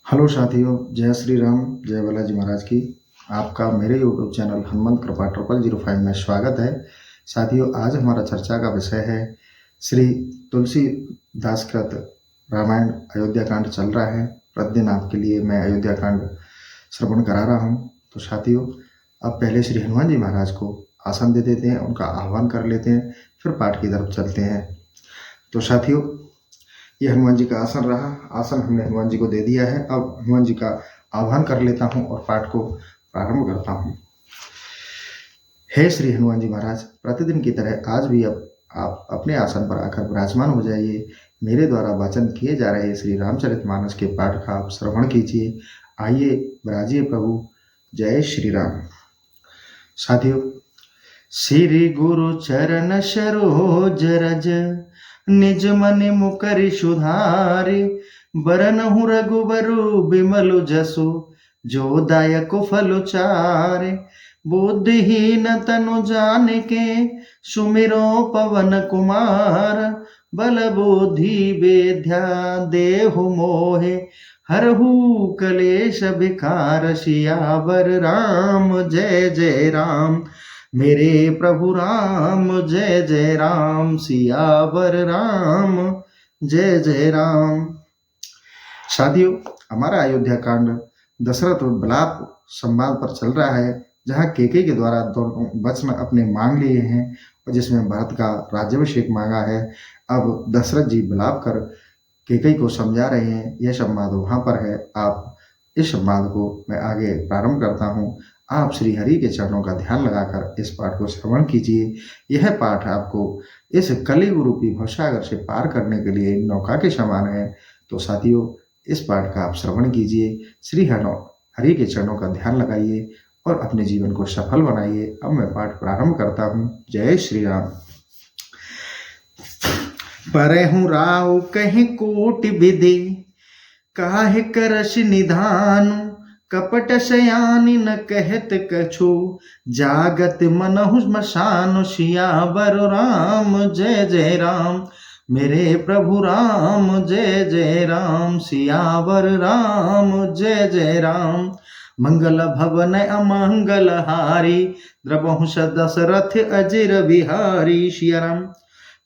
Hello साथियों, जय श्री राम, जय बालाजी महाराज की। आपका मेरे यूट्यूब चैनल हनुमंत कृपा 0005 में स्वागत है। साथियों, आज हमारा चर्चा का विषय है श्री तुलसीदास कृत रामायण अयोध्या कांड चल रहा है। प्रतिदिन आपके लिए मैं अयोध्या कांड श्रवण करा रहा हूँ। तो साथियों, अब पहले श्री हनुमान जी महाराज को आसन दे देते हैं, उनका आह्वान कर लेते हैं, फिर पाठ की तरफ चलते हैं। तो साथियों, ये हनुमान जी का आसन रहा। आसन हमने हनुमान जी को दे दिया है। अब हनुमान जी का आह्वान कर लेता हूँ और पाठ को प्रारंभ करता हूँ। हे श्री हनुमान जी महाराज, प्रतिदिन की तरह आज भी अब आप अपने आसन पर आकर विराजमान हो जाइए। मेरे द्वारा वाचन किए जा रहे श्री रामचरितमानस के पाठ का आप श्रवण कीजिए। आइए विराजिए प्रभु। जय श्री राम। साथियों, श्री गुरु चरण सरोज रज निज मन मुकरि सुधारे, बरनहु रघुबरु बिमल जसु जो दायक फल चारे। बुद्धिहीन तनु जानिके सुमिरो पवन कुमार, बल बुद्धि विद्या देहु मोहे हरहु कलेश विकार। सियावर राम जय जय राम, मेरे प्रभु राम जय जय राम। सियावर राम जय जय राम। साथियों, हमारा अयोध्या कांड दशरथ और विलाप संवाद पर चल रहा है, जहाँ केकई के द्वारा दोनों वचन अपने मांग लिए हैं और जिसमें भरत का राज्याभिषेक मांगा है। अब दशरथ जी विलाप कर केकई को समझा रहे हैं। यह संवाद वहाँ पर है। आप इस संवाद को मैं आगे प्रारंभ करता हूँ। आप श्री हरि के चरणों का ध्यान लगाकर इस पाठ को श्रवण कीजिए। यह पाठ आपको इस कलियुग रूपी भवसागर से पार करने के लिए नौका के समान है। तो साथियों, इस पाठ का आप श्रवण कीजिए, श्री हरि के चरणों का ध्यान लगाइए और अपने जीवन को सफल बनाइए। अब मैं पाठ प्रारंभ करता हूँ। जय श्री राम। परहु राव कहीं कोट विधि, काहे करस निधान। कपट सयानी न कहत कछु, जागत मनहु स्मशान। सियावर राम जय जय राम, मेरे प्रभु राम जय जय राम। सियावर राम जय जय राम, मंगल भवन अमंगल हारी। द्रवहु दशरथ अजिर बिहारी। सिया राम।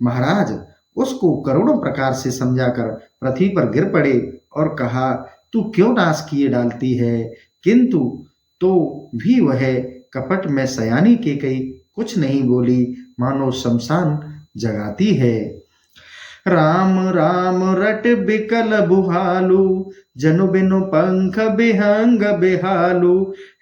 महाराज उसको करोड़ों प्रकार से समझाकर पृथ्वी पर गिर पड़े और कहा, तू क्यों नाश किए डालती है। किंतु तो भी वह कपट में सयानी केकई कुछ नहीं बोली, मानो शमशान जगाती है। राम राम रट बिकल बुहालू, जनु बिनु पंख बिहंग बिहालू।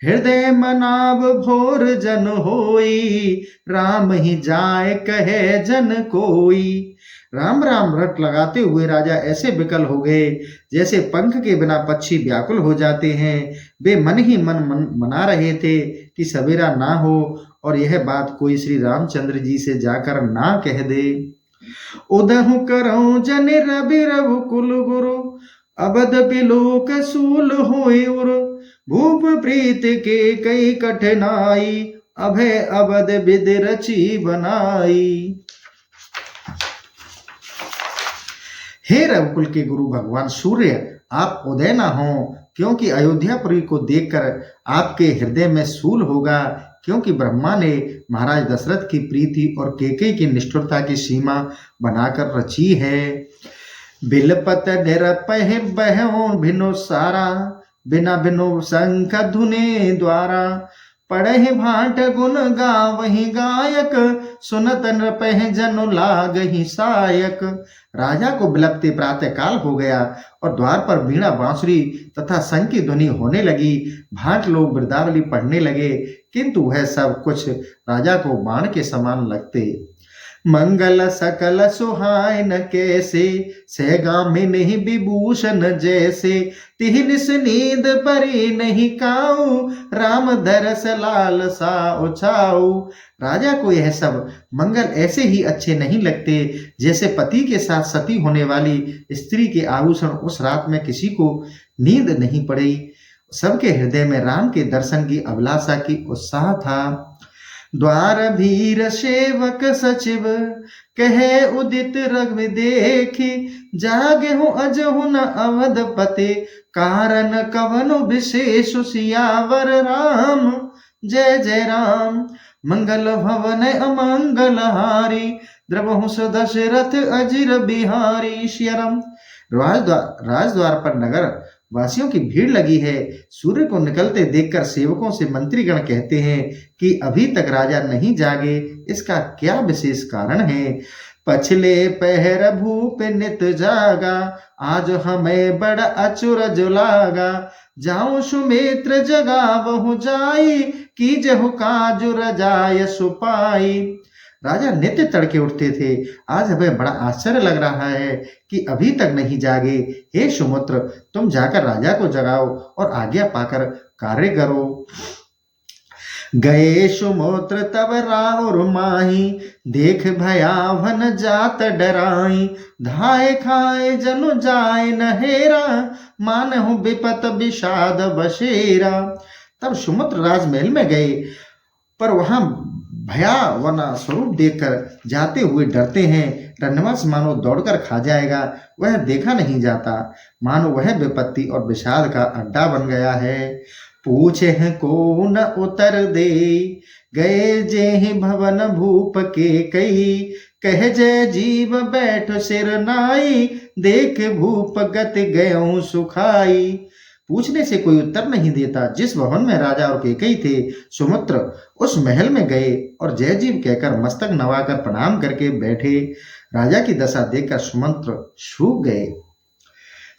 हृदय मनाब भोर जन होई, राम ही जाए कहे जन कोई। राम राम रट लगाते हुए राजा ऐसे विकल हो गए जैसे पंख के बिना पक्षी व्याकुल हो जाते हैं। वे मन ही मन मना रहे थे कि सवेरा ना हो और यह बात कोई श्री रामचंद्र जी से जाकर ना कह दे। उदहु करौ जन रवि रघुकुल गुरु, अबध बिलोक सूल होय उर। भूप प्रीत के कई कठिनाई, अभय अबध विद रची बनाई। हे रघुकुल के गुरु भगवान सूर्य, आप उदय न हो, क्योंकि अयोध्यापुरी को देखकर आपके हृदय में सूल होगा। क्योंकि ब्रह्मा ने महाराज दशरथ की प्रीति और केकई की निष्ठुरता की सीमा बनाकर रची है। बिलपत निरपह बहो भिनो सारा, बिना बिनो शंख धुने द्वारा। पढ़े भाट गुण गावहि गायक, सुनत नृपह जनु लागहि सायक। राजा को बिलपते प्रातः काल हो गया और द्वार पर वीणा बांसुरी तथा शंख की ध्वनि होने लगी। भाट लोग वृंदावली पढ़ने लगे, किंतु वह सब कुछ राजा को बाण के समान लगते। मंगल सकल सुहायन कैसे, सहगामी नहीं विभूषण जैसे। तिहि निस नींद परी नहीं काऊ, राम दरस लाल सा उछाऊ। राजा को यह सब मंगल ऐसे ही अच्छे नहीं लगते जैसे पति के साथ सती होने वाली स्त्री के आभूषण। उस रात में किसी को नींद नहीं पड़ी। सबके हृदय में राम के दर्शन की अभिलाषा की उत्साह था। द्वार भीर सेवक सचिव कहे उदित रघु देखी, जागे हूँ अजहु न अवधपते, कारण कवनु विशेष सियावर राम जय जय राम। मंगल भवन अमंगल हारी, द्रवहु दशरथ अजिर बिहारी श्यरम। राजद्वार पर नगर वासियों की भीड़ लगी है। सूर्य को निकलते देखकर सेवकों से मंत्रीगण कहते हैं कि अभी तक राजा नहीं जागे, इसका क्या विशेष कारण है। पछले पहर भूप नित जागा, आज हमें बड़ा अचुरज लागा, जाऊं सुमित्र जगावहु जाई, की जहु काजु रजाय सुपाई। राजा नित्य तड़के उठते थे, आज हमें बड़ा आश्चर्य लग रहा है कि अभी तक नहीं जागे। हे सुमित्र, तुम जाकर राजा को जगाओ और आज्ञा पाकर कार्य करो। गए सुमित्र तब राउर माही, देख भयावन जात डराई, धाय खाए जनु जाय नहेरा, मानहु विपत विषाद बसेरा। तब सुमित्र राजमहल में गए, पर वहां भयावना स्वरूप देखकर जाते हुए डरते हैं। रन्नवास मानो दौड़कर खा जाएगा, वह देखा नहीं जाता, मानो वह विपत्ति और विषाद का अड्डा बन गया है। पूछे को न उत्तर दे, गए जे भवन भूप के कई, कह जय जीव बैठ सिर नाई, देख भूप गति गयों सुखाई। पूछने से कोई उत्तर नहीं देता। जिस भवन में राजा और केकई थे, सुमित्र उस महल में गए और जय जीव कहकर मस्तक नवाकर प्रणाम करके बैठे। राजा की दशा देखकर सुमित्र सूख गए।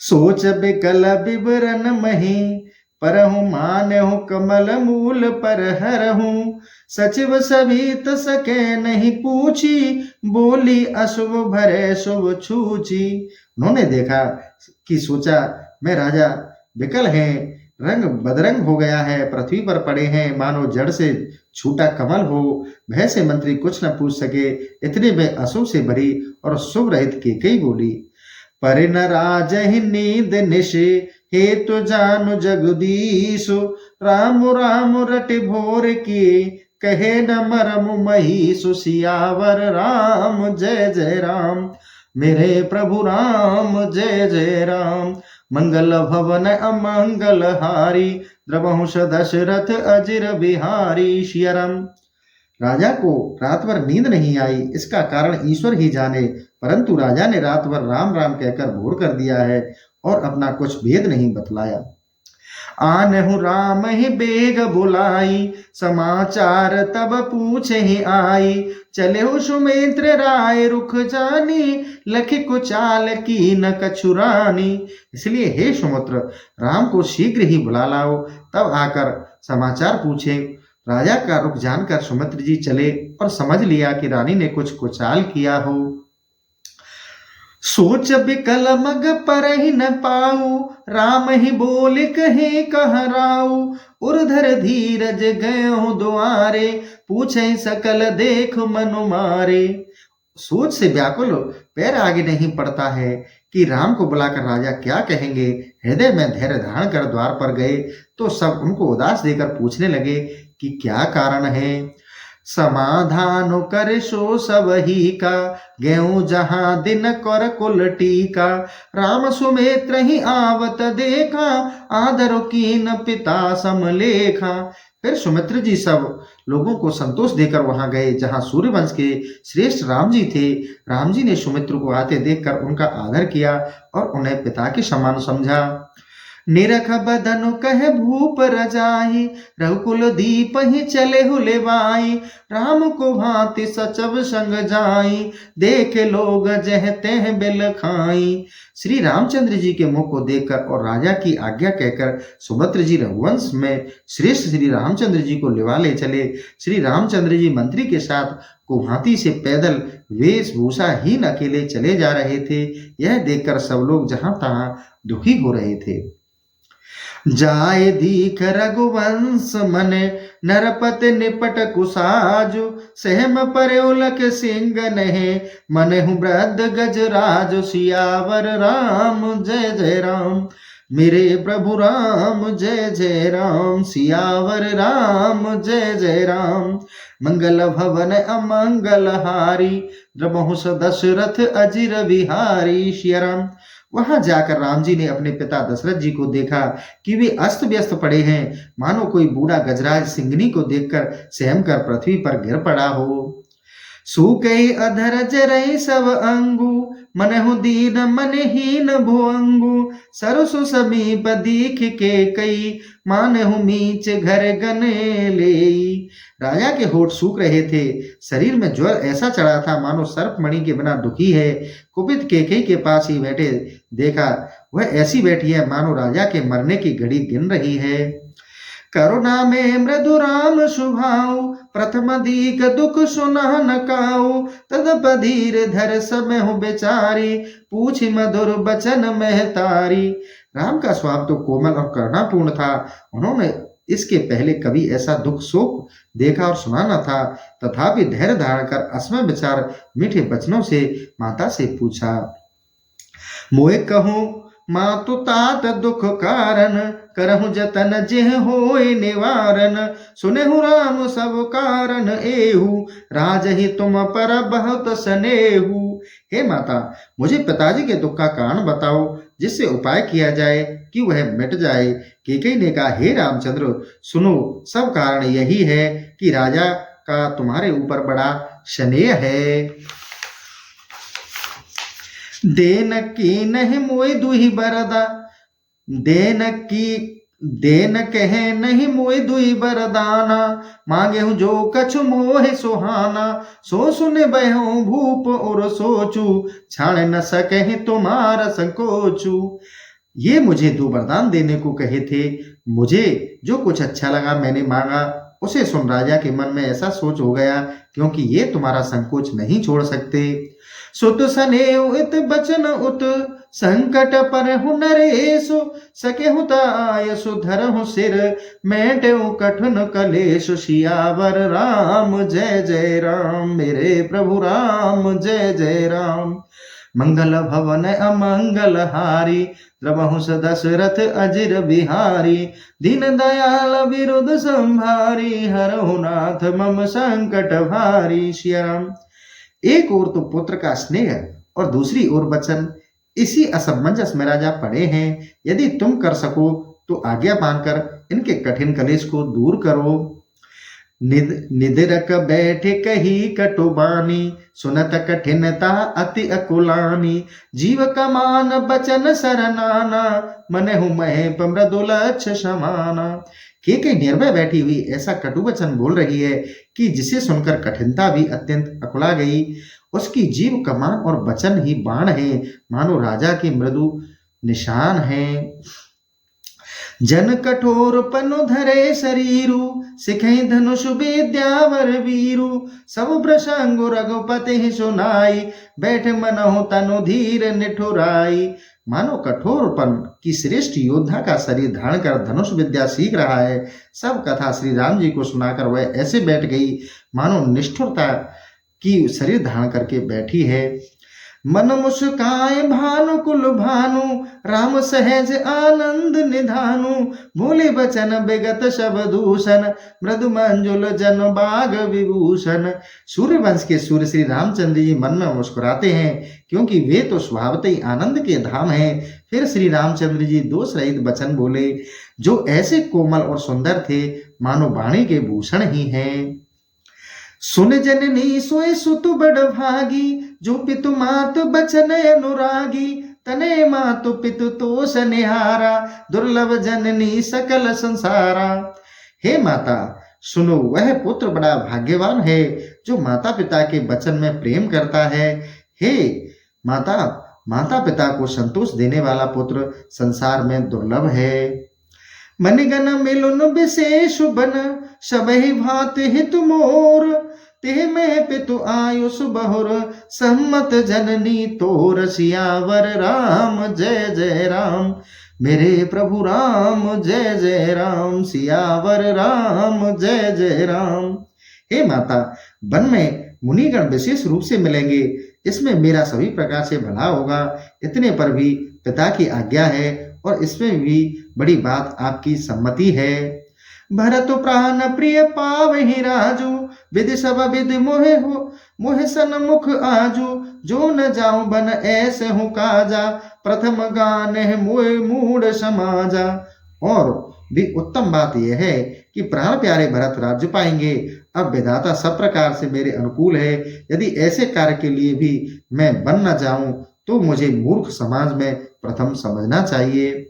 सोच बिकल विवरण मही, परहु मानहु कमल मूल पर हरहु, सचिव सभी सके नहीं पूछी, बोली अशुभ भरे शुभ छूची। उन्होंने देखा कि सोचा मैं राजा विकल है, रंग बदरंग हो गया है, पृथ्वी पर पड़े हैं मानो जड़ से छूटा कमल हो। भय से मंत्री कुछ न पूछ सके। इतने में अशुभ से भरी और शुभ रहित केकई बोली, पर न राज ही नींद निश, हे तो जानु जगदीशु, राम राम रट भोर किए, कहे न मरमु महीसु, सियावर राम जय जय राम। मेरे प्रभु राम जय जय राम। मंगल भवन अमंगल हारी, द्रवहुष दशरथ अजिर बिहारी श्यरम। राजा को रात भर नींद नहीं आई, इसका कारण ईश्वर ही जाने, परंतु राजा ने रात भर राम राम कहकर भोर कर दिया है और अपना कुछ भेद नहीं बतलाया। आनहु राम ही बेग बुलाई, समाचार तब पूछे ही आई, चले हो सुमित्र राय रुख जानी, लखि कुचाल की न कछुरानी। इसलिए हे सुमित्र, राम को शीघ्र ही बुला लाओ। तब आकर समाचार पूछे। राजा का रुख जानकर सुमित्र जी चले और समझ लिया कि रानी ने कुछ कुचाल किया हो। सोच बिकल मग पर ही न पाऊ, राम ही बोले कहे कहराऊ, उर्धर धीरज गयो द्वारे, पूछे सकल देख मनु मारे। सोच से व्याकुल पैर आगे नहीं पड़ता है कि राम को बुलाकर राजा क्या कहेंगे। हृदय में धैर्य धारण कर द्वार पर गए तो सब उनको उदास देकर पूछने लगे कि क्या कारण है। समाधान कर सो सब ही का, गेहूं जहां दिन कर कुल टीका, राम सुमित्र ही आवत देखा, आदर कीन पिता समलेखा। फिर सुमित्र जी सब लोगों को संतोष देकर वहां गए जहां सूर्यवंश के श्रेष्ठ राम जी थे। राम जी ने सुमित्र को आते देखकर उनका आदर किया और उन्हें पिता के समान समझा। निरख बदनु कह भूप रजाई, रघुकुल दीप ही चले हुलेवाई, राम को भांति सचब संग जाई, देख लोग जहते हैं बिल खाई। श्री रामचंद्र जी के मुख को देखकर और राजा की आज्ञा कहकर सुमित्र जी रघुवंश में श्रेष्ठ श्री रामचंद्र जी को लिवा ले चले। श्री रामचंद्र जी मंत्री के साथ कुभांति से पैदल वेशभूषा हीन अकेले चले जा रहे थे। यह देखकर सब लोग जहां तहां दुखी हो रहे थे। जाय दीख रघुवंश मने, नरपत निपट कुसाजु, सहम पर्योलक सिंह नहे, मनहु वृद्ध गजराज, सियावर राम जय जय राम। मेरे प्रभु राम जय जय राम, सियावर राम जय जय राम। मंगल भवन अमंगल हारी, द्रमहु दशरथ अजिर बिहारी। श्री राम। वहां जाकर राम जी ने अपने पिता दशरथ जी को देखा कि वे अस्त व्यस्त पड़े हैं, मानो कोई बूढ़ा गजराज सिंगनी को देखकर सहम कर पृथ्वी पर गिर पड़ा हो। सूके अधर जरई सब अंगु, मनहु दीन मनहीन भुअंगु। सरसु समीप दीख के कई, मानहु मीच घर गने लेई। राजा के होठ सूख रहे थे, शरीर में ज्वर ऐसा चढ़ा था मानो सर्पमणि के बिना दुखी है। कुपित केकई के पास ही बैठे देखा, वह ऐसी बैठी है मानो राजा के मरने की घड़ी गिन रही है। करुणा में मृदु राम सुभाऊ, प्रथम दीक दुख सुना न काऊ। तदपधीर धर समय हो बेचारी, पूछ मधुर बचन महतारी। राम का स्वभाव तो कोमल और करुणापूर्ण था। उन्होंने इसके पहले कभी ऐसा दुख शोक देखा और सुना न था। तथापि धैर्य धारण कर असमय विचार मीठे वचनों से माता से पूछा। मोए कहूँ मातु तात दुख कारण, करहु जतन जेह होए निवारण। सुनेहु राम सब कारण एहू, राजहि तुम पर बहुत स्नेहू। हे माता, मुझे पिताजी के दुख का कारण बताओ, जिससे उपाय किया जाए कि वह मिट जाए। केकई ने कहा, हे रामचंद्र, सुनो, सब कारण यही है कि राजा का तुम्हारे ऊपर बड़ा स्नेह है। देन की नहीं मोय दुही बरदा, देन कहे नहीं मोय दुई बरदाना। मांगे हूँ जो कछु मोहे सुहाना, सो सुने बहूं भूप और सोचू। छाड़ न सके तुम्हारा संकोचू। ये मुझे दो वरदान देने को कहे थे, मुझे जो कुछ अच्छा लगा मैंने मांगा। उसे सुन राजा के मन में ऐसा सोच हो गया, क्योंकि ये तुम्हारा संकोच नहीं छोड़ सकते। सुत सनेउ इत बचन उत, संकट पर नरेशु। सके आयसु धरहु सिर, मेटेउ कठिन कलेश। सियावर राम जय जय राम, मेरे प्रभु राम जय जय राम। मंगल भवन अमंगल हारी, द्रवहु दशरथ अजिर बिहारी। दीन दयाल विरुद्ध संभारी, हरहु नाथ मम संकट भारी। श्री राम। एक ओर तो पुत्र का स्नेह और दूसरी ओर वचन, इसी असमंजस में राजा पड़े हैं। यदि तुम कर सको तो आज्ञा मानकर इनके कठिन कलेश को दूर करो। निदरक बैठे कही कटुबानी, सुनत कठिनता अति अकुलानी। जीव कमान बचन सरनाना, मनहु महेप मृदुलक्ष समाना। केकई निर्भय बैठी हुई ऐसा कटु वचन बोल रही है कि जिसे सुनकर कठिनता भी अत्यंत अकुला गई। उसकी जीव कमान और वचन ही बाण है, मानो राजा के मृदु निशान हैं। जन कठोर पनु धरे शरीरु, सिखे धनुष विद्यावर वीरु। सब प्रसंग रघुपति सुनाई, बैठ मनहु तनु धीर निठुराई। मानो कठोरपन की श्रेष्ठ योद्धा का शरीर धारण कर धनुष विद्या सीख रहा है। सब कथा श्री राम जी को सुनाकर वह ऐसे बैठ गई मानो निष्ठुरता की शरीर धारण करके बैठी है। मन मुस्काए भानु कुल भानु, राम सहज आनंद निधानु। बोले बचन विगत शब्दूषण, मृदु मंजुल जन बाग विभूषण। सूर्यवंश के सूर्य श्री रामचंद्र जी मन में मुस्कुराते हैं, क्योंकि वे तो स्वभावतः ही आनंद के धाम हैं। फिर श्री रामचंद्र जी दोष रहित वचन बोले, जो ऐसे कोमल और सुंदर थे मानो वाणी के भूषण ही हैं। सुन जननी सोए सुतु बड़ भागी, जो पितु मात बचन अनुरागी। तने मातु पितु तोष निहारा, दुर्लभ जननी सकल संसारा। हे माता, सुनो, वह पुत्र बड़ा भाग्यवान है जो माता पिता के वचन में प्रेम करता है। हे माता, माता पिता को संतोष देने वाला पुत्र संसार में दुर्लभ है। मनिगन मिलुन विशेष बन, सबहि भात हित मोर। तेह में पितु आयुष बहुर, सम्मत जननी तोर। सियावर राम जय जय राम, मेरे प्रभु राम जय जय राम। सियावर राम जय जय राम। हे माता, वन में मुनिगण विशेष रूप से मिलेंगे, इसमें मेरा सभी प्रकार से भला होगा। इतने पर भी पिता की आज्ञा है, और इसमें भी बड़ी बात आपकी सम्मति है। भरत प्राण प्रिय पावहि राजू, विधि सब विधि मोहे हो मोहे सन्मुख आजू। जो न जाऊं बन ऐसे हूँ काजा, प्रथम गान है मोहे मूड समाजा। और भी उत्तम बात यह है कि प्राण प्यारे भरत राज्य पाएंगे। अब विधाता सब प्रकार से मेरे अनुकूल है। यदि ऐसे कार्य के लिए भी मैं बन न जाऊं तो मुझे मूर्ख समाज में प्रथम समझना चाहिए।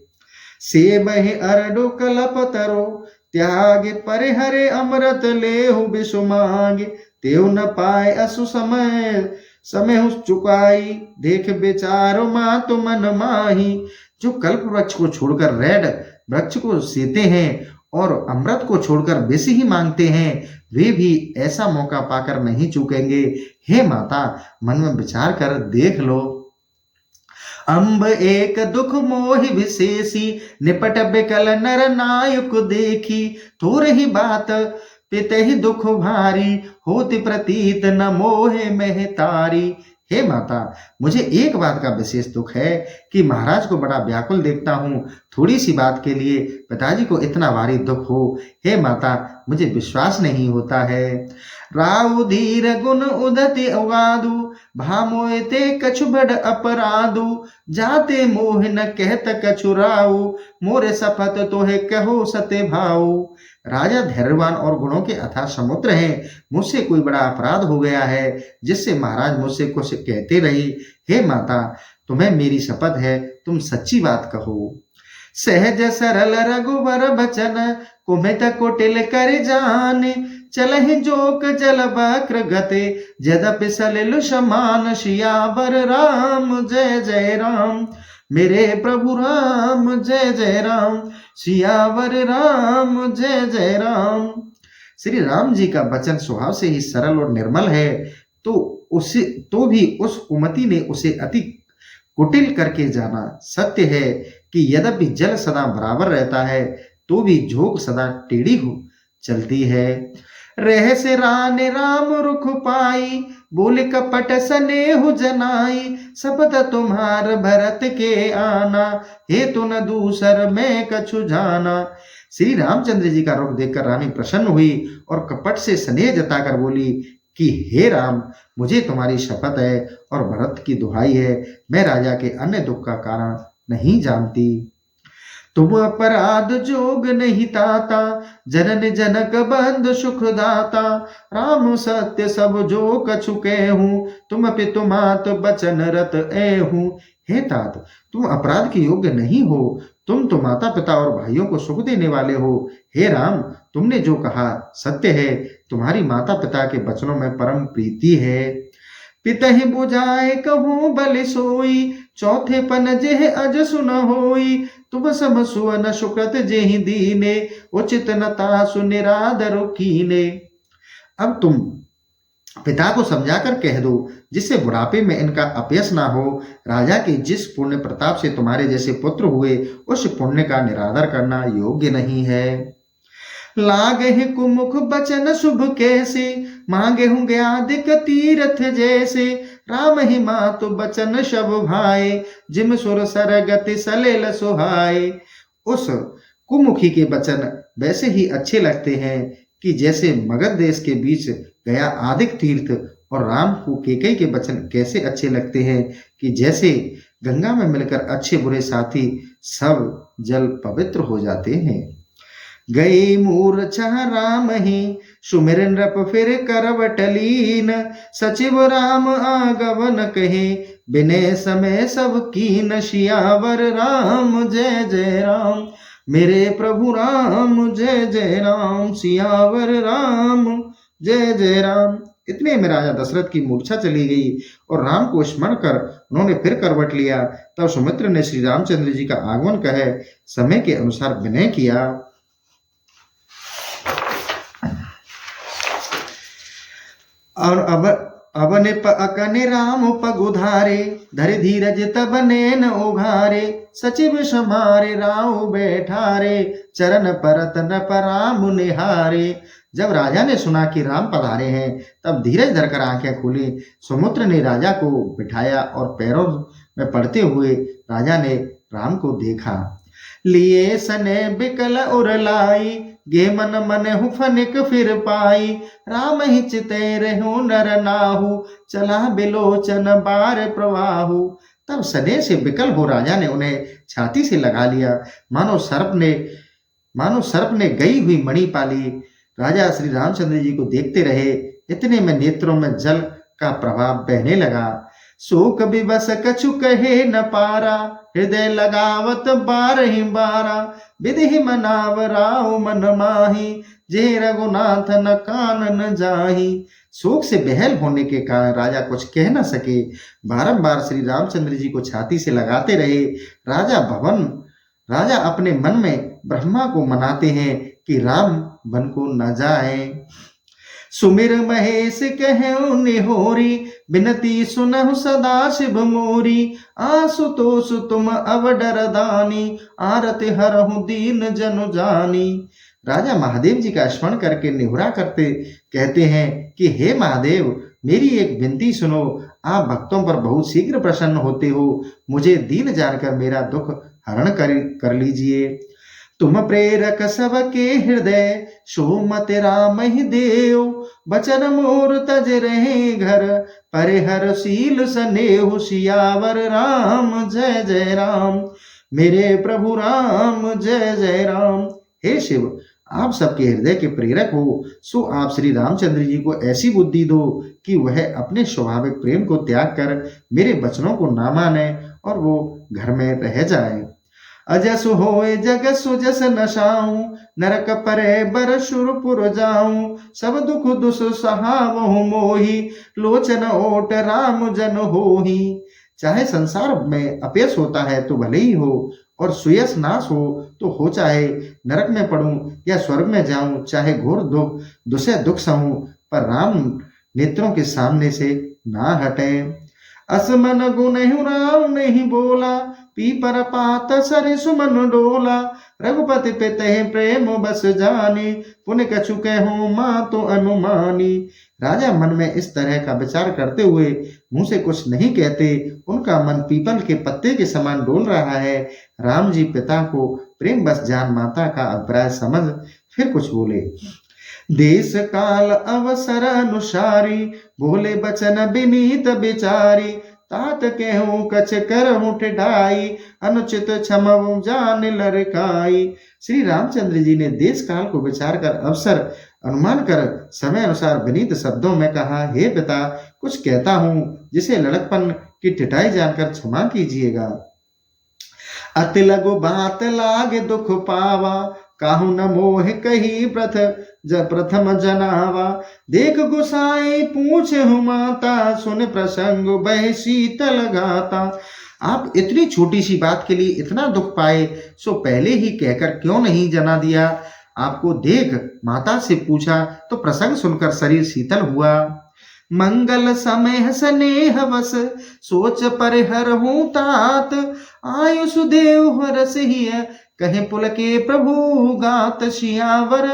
सेबहि अरडो कलप तरो, त्याग परिहरे अमृत लेहु विषु मांगे। तेउ न पाए असु समय समय चुकाई, देख विचारो मातु मन माही। जो कल्प वृक्ष को छोड़कर रेड वृक्ष को सेते हैं और अमृत को छोड़कर विष ही मांगते हैं, वे भी ऐसा मौका पाकर नहीं चूकेंगे। हे माता, मन में विचार कर देख लो। अम्ब एक दुख मोहि विशेषी, निपट बिकल नर नायक देखी। थोर ही बात पित ही दुख भारी, होति प्रतीत न मोहे मह तारी। हे माता, मुझे एक बात का विशेष दुख है कि महाराज को बड़ा व्याकुल देखता हूँ। थोड़ी सी बात के लिए पिताजी को इतना भारी दुख हो। हे माता, मुझे विश्वास नहीं होता है। राव धीर गुण उदति अगादु, भामोते कछु बड़ अपराधु। जाते मोह न कहत कछु राऊ, मोरे शपथ तोहे कहो सत्य भाऊ। राजा धैर्यवान और गुणों के अथाह समुद्र हैं। मुझसे कोई बड़ा अपराध हो गया है जिससे महाराज मुझसे कुछ कहते रहे। हे माता, तुम्हें मेरी शपथ है, तुम सच्ची बात कहो। सहज सरल रघुवर बचन, कुमित कुटिल कर जाने। चलहि जोक जल वक्र गते, जदपि सलिल समान। सियावर राम जय जय राम, मेरे प्रभु राम जय जय राम। सियावर राम जय जय राम। श्री राम जी का वचन स्वभाव से ही सरल और निर्मल है, तो भी उस कुमति ने उसे अति कुटिल करके जाना। सत्य है कि यद्यपि जल सदा बराबर रहता है तो भी झोंक सदा टेढ़ी हो चलती है। रह से राने राम रुख पाई, बोले कपट स्नेहु जनाई। शपथ तुम्हार भरत के आना, हे तु न दूसर मैं कछु जाना। श्री रामचंद्र जी का रुख देखकर रानी प्रसन्न हुई और कपट से स्नेह जताकर बोली कि हे राम, मुझे तुम्हारी शपथ है और भरत की दुहाई है, मैं राजा के अन्य दुख का कारण नहीं जानती। तुम अपराध जोग नहीं ताता, जनन जनक बंध सुख दाता। राम सत्य सब जो कछु कहूँ, तुम पितु मात बचन रत ऐहूँ। हे तात, तुम अपराध के योग्य नहीं हो, तुम तो माता पिता और भाइयों को सुख देने वाले हो। हे राम, तुमने जो कहा सत्य है, तुम्हारी माता पिता के वचनों में परम प्रीति है। पितहि बुझाए कहूँ बलि सोई, चौथे पन जेह अज सुन होई। तुम सम सुवन सुकृत जेहि दीने, उचित न तासु निरादर कीने। अब तुम पिता को समझाकर कह दो, जिससे बुढ़ापे में इनका अपयश ना हो। राजा के जिस पुण्य प्रताप से तुम्हारे जैसे पुत्र हुए, उस पुण्य का निरादर करना योग्य नहीं है। लागे कुमुख बचन शुभ कैसे, मांगे हूँ ज्ञादिक तीर्थ जैसे। राम ही मातु बचन शब भाए, जिम सुर सरगति सलेल सुहाए। उस कुमुखी के वचन वैसे ही अच्छे लगते हैं कि जैसे मगध देश के बीच गया आदिक तीर्थ, और राम को केकई के वचन कैसे अच्छे लगते हैं कि जैसे गंगा में मिलकर अच्छे बुरे साथी सब जल पवित्र हो जाते हैं। गई मूर्छा राम ही, सुमिरन रप फिर करवट लीन। सचिव राम आगवन कहे, बिने समय सब कीन। सियावर राम जय जय राम, मेरे प्रभु राम जय जय राम। सियावर राम जय जय राम। इतने में राजा दशरथ की मूर्छा चली गई और राम को स्मरण कर उन्होंने फिर करवट लिया। तब सुमित्र ने श्री रामचंद्र जी का आगमन कहे समय के अनुसार विनय किया। और अब ने अकने राम पगुधारे, धरि धीरज तब नैन उघारे। सचिव समारे राव बैठारे, चरण परत न पराम निहारे। जब राजा ने सुना कि राम पधारे हैं, तब धीरज धरकर आंखें खोली। सुमित्र ने राजा को बिठाया और पैरों में पड़ते हुए राजा ने राम को देखा। लिए सने बिकल उरलाई, गे मन मन हु फनिक फिर पाई, राम ही चिते रहु नर नाहु, चला बिलोचन बार प्रवाहु। तब सने से बिकल हो राजा ने उन्हें छाती से लगा लिया, मानो सर्प ने गई हुई मणि पाली। राजा श्री रामचंद्र जी को देखते रहे। इतने में नेत्रों में जल का प्रभाव बहने लगा। शोक विवश कछु कहे न पारा, हृदय लगावत बारहि बारा, विधि मनाव राव मन माही, जे रघुनाथ न कानन जाही। शोक से बेहाल होने के कारण राजा कुछ कह न सके, बारंबार श्री रामचंद्र जी को छाती से लगाते रहे। राजा अपने मन में ब्रह्मा को मनाते हैं कि राम वन को न जाए। सुमिर महेश कहु निहोरी, बिनती सुनहु सदा शिव मोरी, आशुतोष तुम अवडर दानी, आरति हरहु दीन जनु जानी। राजा महादेव जी का स्मरण करके निहुरा करते कहते हैं कि हे महादेव, मेरी एक विनती सुनो, आप भक्तों पर बहुत शीघ्र प्रसन्न होते हो, मुझे दीन जानकर मेरा दुख हरण कर लीजिए। तुम प्रेरक सबके हृदय, सो मत राम ही देव, बचन मोर तज रहे घर, परिहर शील स्नेह, सियावर राम जय जय राम, मेरे प्रभु राम जय जय राम। हे शिव, आप सबके हृदय के प्रेरक हो, सो आप श्री रामचंद्र जी को ऐसी बुद्धि दो कि वह अपने स्वाभाविक प्रेम को त्याग कर मेरे वचनों को ना माने और वो घर में रह जाए। अजस होए जग सुजस नशाऊं, नरक परे बर सुरपुर जाऊं, सब दुख दुस सहावहु मोही, लोचन ओट राम जन होही। चाहे संसार में अपयश होता है तो भले ही हो, और सुयश नाश हो तो हो, चाहे नरक में पड़ूं या स्वर्ग में जाऊं, चाहे घोर दुसे दुख सहूं, पर राम नेत्रों के सामने से ना हटे। असमन गुण राम नहीं बोला, पीपर पात सर सुमन डोला, रघुपति पे तह प्रेम बस जानी, पुण्य कछु कहो माँ तो अनुमानी। राजा मन में इस तरह का विचार करते हुए मुंह से कुछ नहीं कहते, उनका मन पीपल के पत्ते के समान डोल रहा है। राम जी पिता को प्रेम बस जान माता का अभिप्राय समझ फिर कुछ बोले। देश काल अवसर अनुसारी, बोले बचन विनीत बिचारी, तात केहूँ कछ करहूँ ढाई, अनुचित क्षमऊ जान लरकाई। श्री रामचंद्र जी ने देश काल को विचार कर अवसर अनुमान कर समय अनुसार विनीत शब्दों में कहा, हे पिता, कुछ कहता हूँ जिसे लड़कपन की ठिठाई जानकर क्षमा कीजिएगा। अति लघु बात लागे दुख पावा, काहू न मोह कही प्रथम जनावा, देख गुसाई पूछे हूँ माता, सुन प्रसंग बह शीतल गाता। आप इतनी छोटी सी बात के लिए इतना दुख पाए, सो पहले ही कहकर क्यों नहीं जना दिया। आपको देख माता से पूछा तो प्रसंग सुनकर शरीर शीतल हुआ। मंगल समय स्नेह वस, सोच परिहर हूँ तात, आयुष देव हरस हिय, कहे पुल के प्रभु गात, सियावर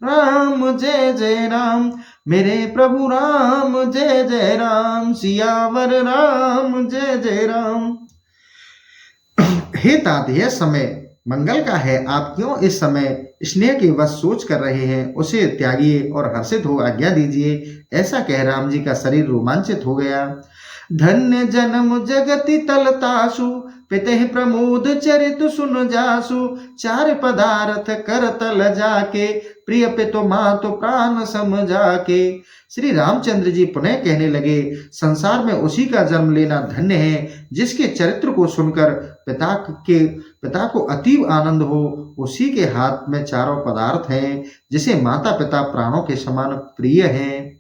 राम जय जय राम, मेरे प्रभु राम जय जय राम, सियावर राम जय जय राम। हे तात, यह समय मंगल का है, आप क्यों इस समय स्नेह के वश सोच कर रहे हैं, उसे त्यागिए और हर्षित हो आज्ञा दीजिए। ऐसा कह राम जी का शरीर रोमांचित हो गया। धन्य जन्म जगति तलतासु, पितः प्रमोद चरित सुन जासु, चार पदार्थ कर तल जाके, प्रिय पितु मातु प्राण समझा के। श्री रामचंद्र जी पुनः कहने लगे, संसार में उसी का जन्म लेना धन्य है जिसके चरित्र को सुनकर पिता को अतीव आनंद हो। उसी के हाथ में चारों पदार्थ हैं जिसे माता पिता प्राणों के समान प्रिय हैं।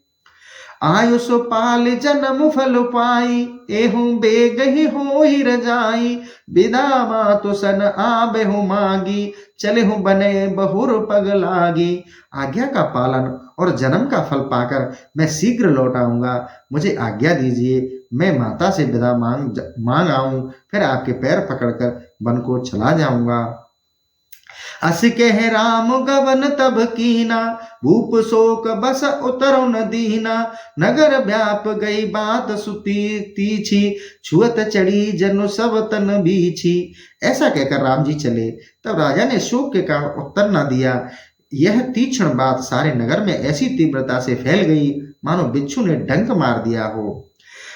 आयुष पाल जन्म फल पाई, एहूं बेगहि होहि रजाई, विदा मातु सन आबेहु मागी, चलेहु बने बहुर पग लागी। आज्ञा का पालन और जन्म का फल पाकर मैं शीघ्र लौट आऊंगा, मुझे आज्ञा दीजिए, मैं माता से विदा मांग आऊं, फिर आपके पैर पकड़कर वन को चला जाऊंगा। अस कह राम गवन तब कीना, भूप शोक बस उतरो न दीना। नगर व्याप गई बात सुती तीछी, छुअत चढ़ी जनु सब तन बीछी। ऐसा कहकर राम जी चले, तब राजा ने शोक के कारण उत्तर न दिया। यह तीक्ष्ण बात सारे नगर में ऐसी तीव्रता से फैल गई मानो बिच्छू ने डंक मार दिया हो।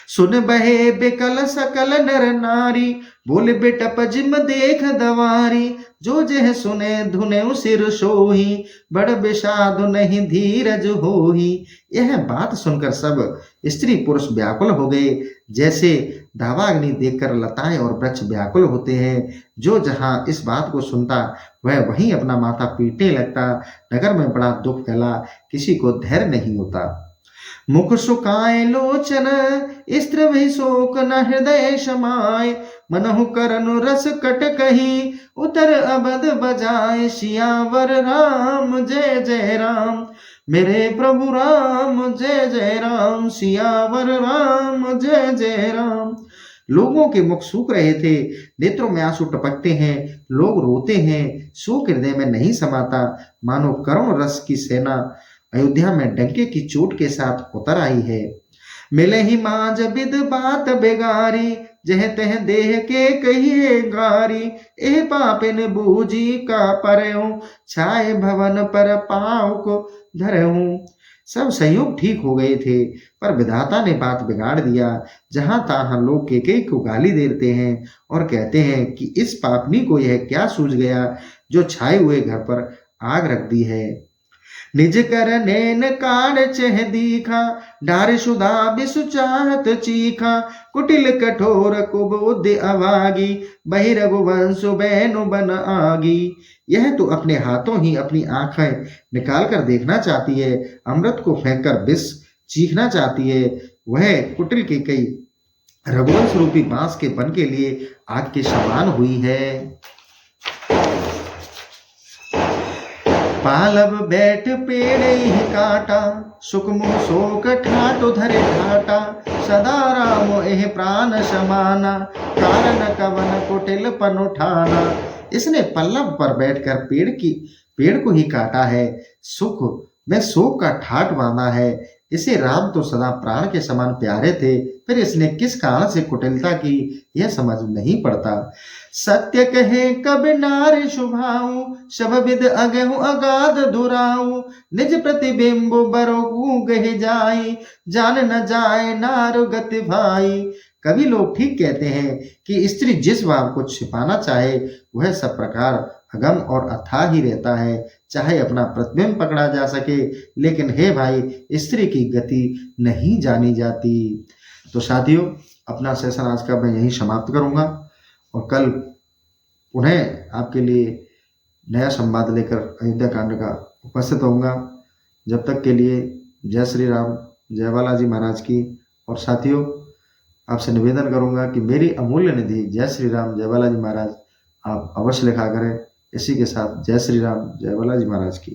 सुन बहे बेकल सकल नर नारी, बोले बेटप जिम देख दवारी। जो जह सुने धुने सिर सोही, बड़ विषाद नहीं धीरज होही। यह बात सुनकर सब स्त्री पुरुष व्याकुल हो गए, जैसे दावाग्नि देखकर लताएं और वृक्ष व्याकुल होते हैं। जो जहां इस बात को सुनता वह वहीं अपना माथा पीटने लगता। नगर में बड़ा दुख फैला, किसी को धैर्य नहीं होता। मुख सुकाए लोचन स्त्र वही शोक न हृदय समाय। मनहु करनु रस कट कही, उतर अबद बजाए। सियावर राम जय जय राम, मेरे प्रभु राम जय जय राम। सियावर राम जय जय राम। लोगों के मुख सूख रहे थे, नेत्रों में आंसू टपकते हैं, लोग रोते हैं, शोक हृदय में नहीं समाता। मानो करुण रस की सेना अयोध्या में डंके की चोट के साथ उतर आई है। मिले ही मांझ बिद बात बेगारी, जह तह देह के कहिए गारी। एह पापिन बूझी का परऊं, छाए भवन पर पाँव को धरऊं। सब संयोग ठीक हो गए थे, पर विधाता ने बात बिगाड़ दिया। जहां तहां लोग केकई को गाली देते हैं और कहते हैं कि इस पापनी को यह क्या सूझ गया जो छाए हुए घर पर आग रख दी है। निज कर नैन काढ़ चह दीखा, डार सुधा बिसु चाहत चीखा। कुटिल कठोर कुबोध अभागी, बहि रघुवंश बैनु बन आगी। यह तो अपने हाथों ही अपनी आंखें निकाल कर देखना चाहती है, अमृत को फेंक कर विष चीखना चाहती है। वह कुटिल की कई रघुवंश रूपी बांस के बन के लिए आग के समान हुई है। पालब बैठ पेड़ ही काटा, सुख मुख शोक ठाटो धरे ठाटा। सदा राम एह प्राण समाना, कारण कवन कुटिल पन उठाना। इसने पल्लव पर बैठकर पेड़ को ही काटा है, सुख में शोक का ठाट बांधा है। इसे राम तो सदा प्राण के समान प्यारे थे, फिर इसने किस कारण से कुटिलता की यह समझ नहीं पड़ता। सत्य कहे कब नारी शुभाऊ, शब विद अगहु अगाध दुराऊ। निज प्रतिबिंब बरोगु गह जाई, जान न जाए नार गति भाई। कभी लोग ठीक कहते हैं कि स्त्री जिस भाव को छिपाना चाहे वह सब प्रकार अगम और अथाह ही रहता है, चाहे अपना प्रतिबिंब पकड़ा जा सके, लेकिन हे भाई स्त्री की गति नहीं जानी जाती। तो साथियों, अपना सेशन आज का मैं यहीं समाप्त करूंगा और कल पुनः आपके लिए नया संवाद लेकर अयोध्या कांड का उपस्थित होऊंगा। जब तक के लिए जय श्री राम, जय बालाजी महाराज की। और साथियों, आपसे निवेदन करूंगा कि मेरी अमूल्य निधि जय श्री राम, जय बालाजी महाराज आप अवश्य लिखा करें। इसी के साथ जय श्री राम, जय बालाजी महाराज की।